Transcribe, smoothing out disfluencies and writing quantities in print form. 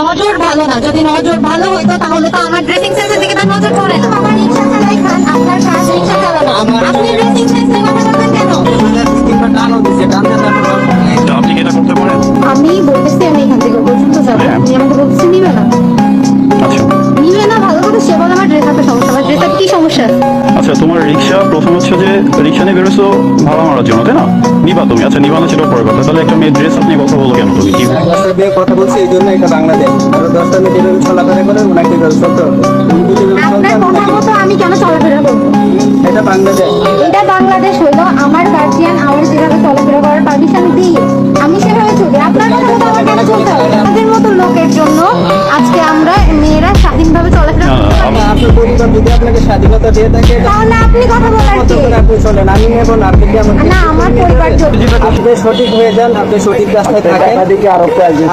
নজর ভালো না, যদি নজর ভালো হইতো তাহলে তো আমার ড্রেসিং সেন্সের দিকে তার নজর পড়ে না। আমার রিক্সা চালাই খান, আপনার কাজ রিক্সা চালানো, আপনি ড্রেসিং সেন্সের কথা বলবেন কেন? তো আপনি কি এটা করতে পারেন? আমি বলতেছি আমি এখান থেকে পর্যন্ত যাবো, আপনি আমাকে বলতেছি নিবে না, আচ্ছা নিবে না। ভালো করে সে বলে আমার ড্রেস আপে সমস্যা, আমার ড্রেস কি সমস্যা? আচ্ছা, তোমার রিক্সা প্রথম হচ্ছে যে রিক্সা নিয়ে বেরোছো ভাড়া মারার জন্য, তাই না? নিবা তুমি, আচ্ছা নিবা না সেটা পরে কথা। তাহলে একটা মেয়ে ড্রেস আপনি কথা বলো কেন? তুমি কি কথা বলছি এই জন্য এটা বাংলাদেশ, আরো 10টা মিনিট এরকম চলাফেরা করে ওনাকে সত্য আপনার কথা মতো আমি কেন চলাফেরা করবো? এটা বাংলাদেশ। এটা বাংলাদেশ হইলো আমার গার্জিয়ান আমার যেভাবে চলাফেরা করার পারমিশন দিই, আমি সেভাবে চলি। আপনার কথা মতো আমার কেন চলতে হবে? আমাদের মতো লোকের জন্য আজকে আমরা মেয়েরা স্বাধীনভাবে চলাফেরা করতে পারি। আপনার পরিবার যদি আপনাকে স্বাধীনতা দিয়ে থাকে তাহলে আপনি কথা বলার কি? আপনি চলেন, আমি নেব না। আপনি কি আমাকে না, আমার পরিবার যদি আপনি সঠিক হয়ে যান, আপনি সঠিক রাস্তায় থাকেন, আপনাকে দেখে আরো 10 জন